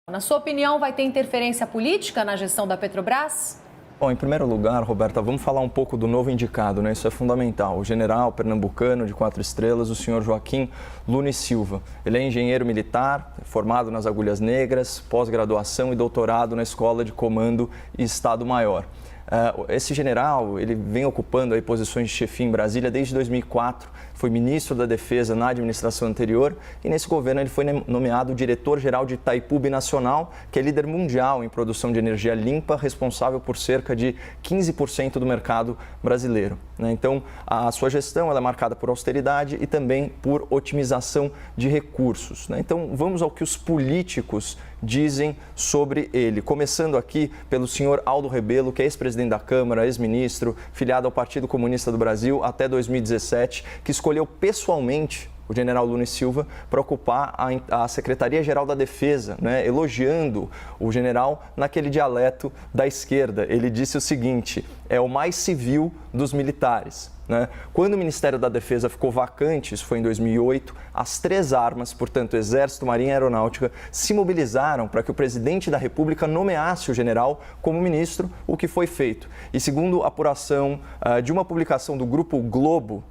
Na sua opinião, vai ter interferência política na gestão da Petrobras? Bom, em primeiro lugar, Roberta, vamos falar um pouco do novo indicado, né? Isso é fundamental. O general pernambucano de 4 estrelas, o senhor Joaquim Luna e Silva. Ele é engenheiro militar, formado nas Agulhas Negras, pós-graduação e doutorado na Escola de Comando e Estado-Maior. Esse general, ele vem ocupando aí posições de chefia em Brasília desde 2004, foi ministro da Defesa na administração anterior e nesse governo ele foi nomeado diretor-geral de Itaipu Binacional, que é líder mundial em produção de energia limpa, responsável por cerca de 15% do mercado brasileiro. Então, a sua gestão ela é marcada por austeridade e também por otimização de recursos. Então, vamos ao que os políticos dizem sobre ele. Começando aqui pelo senhor Aldo Rebelo, que é ex-presidente da Câmara, ex-ministro, filiado ao Partido Comunista do Brasil até 2017, que escolheu pessoalmente o general Luna e Silva para ocupar a Secretaria-Geral da Defesa, elogiando o general naquele dialeto da esquerda. Ele disse o seguinte: é o mais civil dos militares. Quando o Ministério da Defesa ficou vacante, isso foi em 2008, as 3 armas, portanto, Exército, Marinha e Aeronáutica, se mobilizaram para que o presidente da República nomeasse o general como ministro, o que foi feito. E segundo a apuração de uma publicação do Grupo Globo,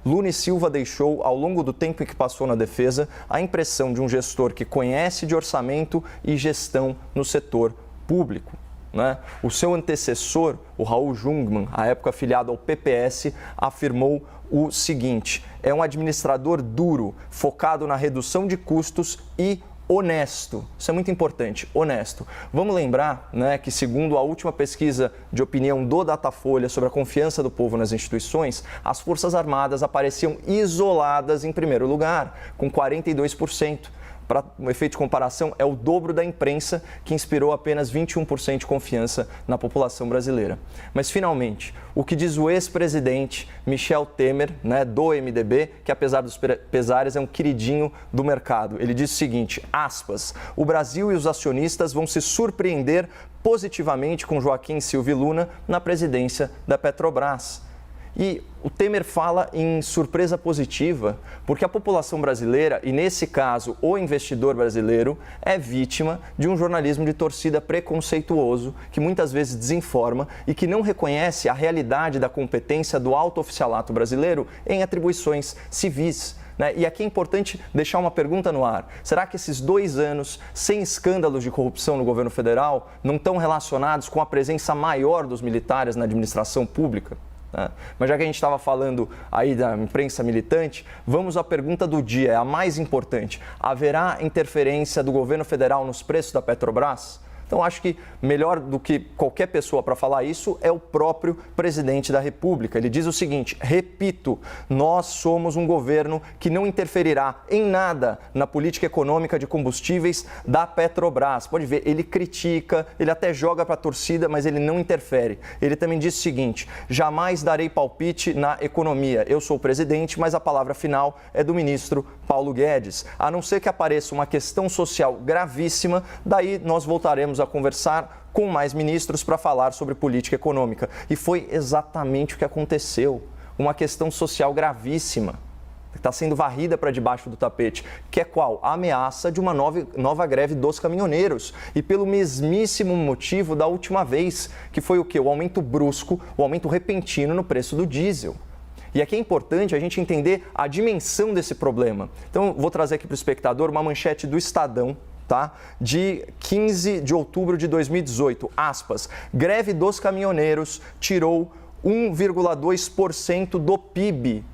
Luna e Silva deixou, ao longo do tempo em que passou na Defesa, a impressão de um gestor que conhece de orçamento e gestão no setor público. O seu antecessor, o Raul Jungmann, à época afiliado ao PPS, afirmou o seguinte: é um administrador duro, focado na redução de custos e honesto. Isso é muito importante, honesto. Vamos lembrar que, segundo a última pesquisa de opinião do Datafolha sobre a confiança do povo nas instituições, as Forças Armadas apareciam isoladas em primeiro lugar, com 42%. Para um efeito de comparação, é o dobro da imprensa, que inspirou apenas 21% de confiança na população brasileira. Mas, finalmente, o que diz o ex-presidente Michel Temer, do MDB, que apesar dos pesares é um queridinho do mercado. Ele diz o seguinte, aspas, o Brasil e os acionistas vão se surpreender positivamente com Joaquim Silva e Luna na presidência da Petrobras. E o Temer fala em surpresa positiva, porque a população brasileira, e nesse caso o investidor brasileiro, é vítima de um jornalismo de torcida preconceituoso, que muitas vezes desinforma e que não reconhece a realidade da competência do alto oficialato brasileiro em atribuições civis. E aqui é importante deixar uma pergunta no ar. Será que esses 2 anos sem escândalos de corrupção no governo federal não estão relacionados com a presença maior dos militares na administração pública? Mas já que a gente estava falando aí da imprensa militante, vamos à pergunta do dia, é a mais importante. Haverá interferência do governo federal nos preços da Petrobras? Então, acho que melhor do que qualquer pessoa para falar isso é o próprio presidente da República. Ele diz o seguinte, repito, nós somos um governo que não interferirá em nada na política econômica de combustíveis da Petrobras. Pode ver, ele critica, ele até joga para a torcida, mas ele não interfere. Ele também diz o seguinte, jamais darei palpite na economia. Eu sou o presidente, mas a palavra final é do ministro Paulo Guedes. A não ser que apareça uma questão social gravíssima, daí nós voltaremos a conversar com mais ministros para falar sobre política econômica. E foi exatamente o que aconteceu. Uma questão social gravíssima, que está sendo varrida para debaixo do tapete, que é qual? A ameaça de uma nova greve dos caminhoneiros. E pelo mesmíssimo motivo da última vez, que foi o quê? O aumento brusco, o aumento repentino no preço do diesel. E aqui é importante a gente entender a dimensão desse problema. Então, vou trazer aqui para o espectador uma manchete do Estadão, de 15 de outubro de 2018, aspas, greve dos caminhoneiros tirou 1,2% do PIB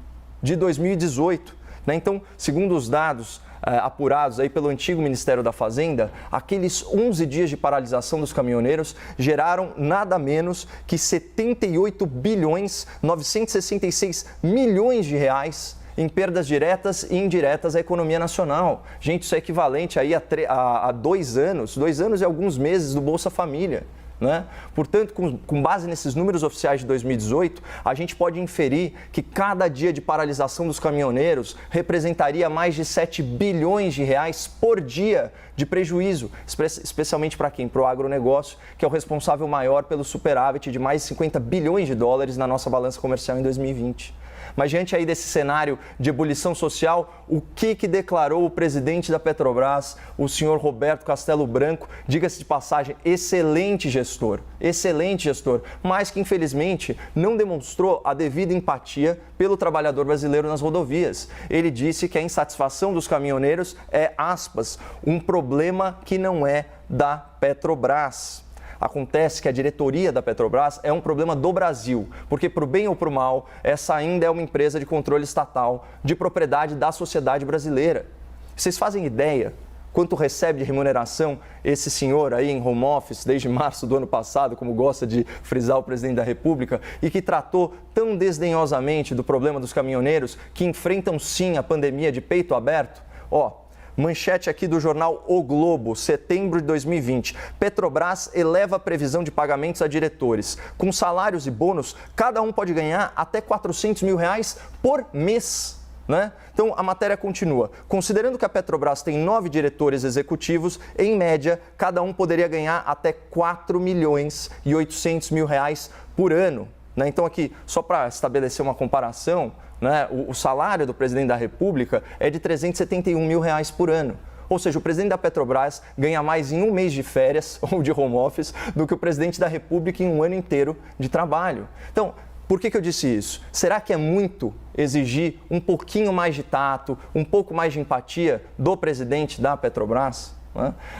de 2018. Então, segundo os dados apurados aí pelo antigo Ministério da Fazenda, aqueles 11 dias de paralisação dos caminhoneiros geraram nada menos que 78 bilhões 966 milhões de reais em perdas diretas e indiretas à economia nacional. Gente, isso é equivalente aí a 2 anos e alguns meses do Bolsa Família. Portanto, com base nesses números oficiais de 2018, a gente pode inferir que cada dia de paralisação dos caminhoneiros representaria mais de 7 bilhões de reais por dia de prejuízo, especialmente para quem? Para o agronegócio, que é o responsável maior pelo superávit de mais de 50 bilhões de dólares na nossa balança comercial em 2020. Mas diante aí desse cenário de ebulição social, o que declarou o presidente da Petrobras, o senhor Roberto Castello Branco, diga-se de passagem, excelente gestor, mas que infelizmente não demonstrou a devida empatia pelo trabalhador brasileiro nas rodovias. Ele disse que a insatisfação dos caminhoneiros é, aspas, um problema que não é da Petrobras. Acontece que a diretoria da Petrobras é um problema do Brasil, porque, para o bem ou para o mal, essa ainda é uma empresa de controle estatal, de propriedade da sociedade brasileira. Vocês fazem ideia quanto recebe de remuneração esse senhor aí em home office desde março do ano passado, como gosta de frisar o presidente da República, e que tratou tão desdenhosamente do problema dos caminhoneiros que enfrentam sim a pandemia de peito aberto? Manchete aqui do jornal O Globo, setembro de 2020. Petrobras eleva a previsão de pagamentos a diretores. Com salários e bônus, cada um pode ganhar até R$400 mil por mês. Né? Então, a matéria continua. Considerando que a Petrobras tem 9 diretores executivos, em média, cada um poderia ganhar até R$4.800.000 por ano. Né? Então, aqui, só para estabelecer uma comparação, né, o salário do presidente da República é de R$371 mil por ano. Ou seja, o presidente da Petrobras ganha mais em um mês de férias ou de home office do que o presidente da República em um ano inteiro de trabalho. Então, por que eu disse isso? Será que é muito exigir um pouquinho mais de tato, um pouco mais de empatia do presidente da Petrobras?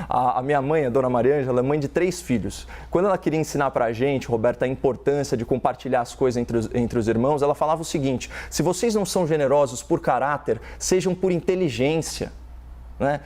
A minha mãe, a dona Mariângela, é mãe de 3 filhos. Quando ela queria ensinar para a gente, Roberta, a importância de compartilhar as coisas entre os irmãos, ela falava o seguinte: se vocês não são generosos por caráter, sejam por inteligência.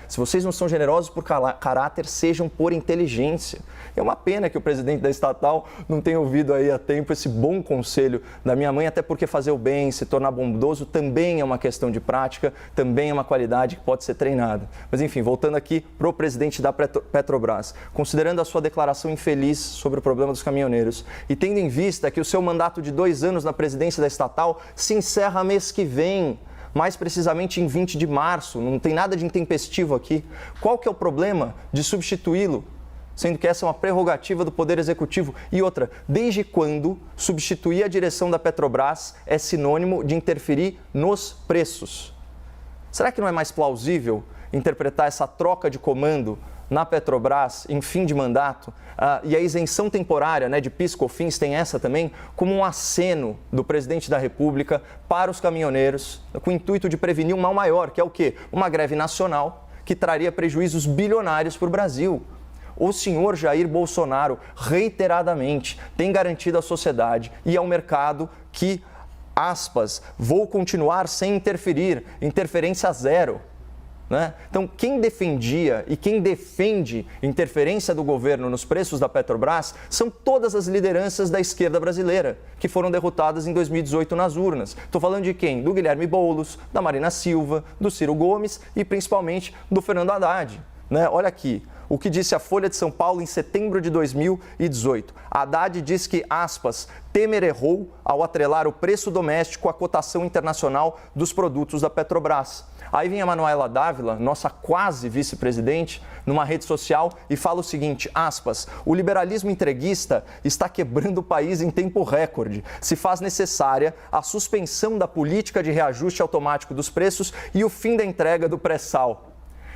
Se vocês não são generosos por caráter, sejam por inteligência. É uma pena que o presidente da estatal não tenha ouvido aí a tempo esse bom conselho da minha mãe, até porque fazer o bem, se tornar bondoso, também é uma questão de prática, também é uma qualidade que pode ser treinada. Mas enfim, voltando aqui para o presidente da Petrobras, considerando a sua declaração infeliz sobre o problema dos caminhoneiros e tendo em vista que o seu mandato de 2 anos na presidência da estatal se encerra mês que vem, mais precisamente em 20 de março, não tem nada de intempestivo aqui. Qual que é o problema de substituí-lo, sendo que essa é uma prerrogativa do Poder Executivo? E outra, desde quando substituir a direção da Petrobras é sinônimo de interferir nos preços? Será que não é mais plausível interpretar essa troca de comando na Petrobras em fim de mandato e a isenção temporária, de PIS/COFINS, tem essa também, como um aceno do presidente da República para os caminhoneiros, com o intuito de prevenir um mal maior, que é o quê? Uma greve nacional que traria prejuízos bilionários para o Brasil. O senhor Jair Bolsonaro, reiteradamente, tem garantido à sociedade e ao mercado que, aspas, vou continuar sem interferir, interferência zero. Então, quem defendia e quem defende interferência do governo nos preços da Petrobras são todas as lideranças da esquerda brasileira, que foram derrotadas em 2018 nas urnas. Estou falando de quem? Do Guilherme Boulos, da Marina Silva, do Ciro Gomes e principalmente do Fernando Haddad. Olha aqui o que disse a Folha de São Paulo em setembro de 2018. Haddad diz que, aspas, Temer errou ao atrelar o preço doméstico à cotação internacional dos produtos da Petrobras. Aí vem a Manuela Dávila, nossa quase vice-presidente, numa rede social e fala o seguinte, aspas, o liberalismo entreguista está quebrando o país em tempo recorde. Se faz necessária a suspensão da política de reajuste automático dos preços e o fim da entrega do pré-sal.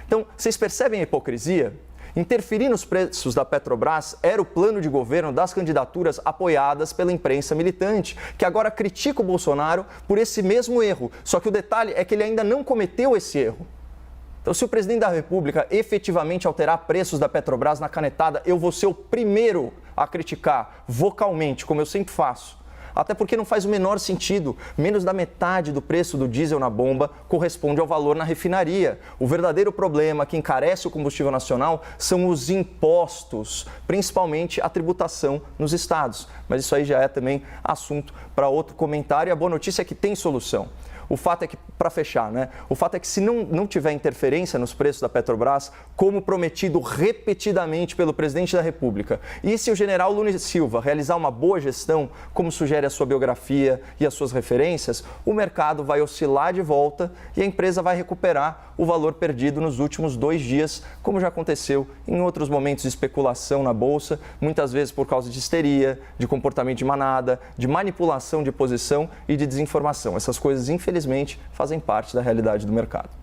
Então, vocês percebem a hipocrisia? Interferir nos preços da Petrobras era o plano de governo das candidaturas apoiadas pela imprensa militante, que agora critica o Bolsonaro por esse mesmo erro. Só que o detalhe é que ele ainda não cometeu esse erro. Então, se o presidente da República efetivamente alterar preços da Petrobras na canetada, eu vou ser o primeiro a criticar vocalmente, como eu sempre faço. Até porque não faz o menor sentido. Menos da metade do preço do diesel na bomba corresponde ao valor na refinaria. O verdadeiro problema que encarece o combustível nacional são os impostos, principalmente a tributação nos estados. Mas isso aí já é também assunto para outro comentário. E a boa notícia é que tem solução. O fato é que, para fechar, né? O fato é que se não tiver interferência nos preços da Petrobras, como prometido repetidamente pelo presidente da República, e se o general Nunes Silva realizar uma boa gestão, como sugere a sua biografia e as suas referências, o mercado vai oscilar de volta e a empresa vai recuperar o valor perdido nos últimos 2 dias, como já aconteceu em outros momentos de especulação na Bolsa, muitas vezes por causa de histeria, de comportamento de manada, de manipulação de posição e de desinformação. Essas coisas, infelizmente, fazem parte da realidade do mercado.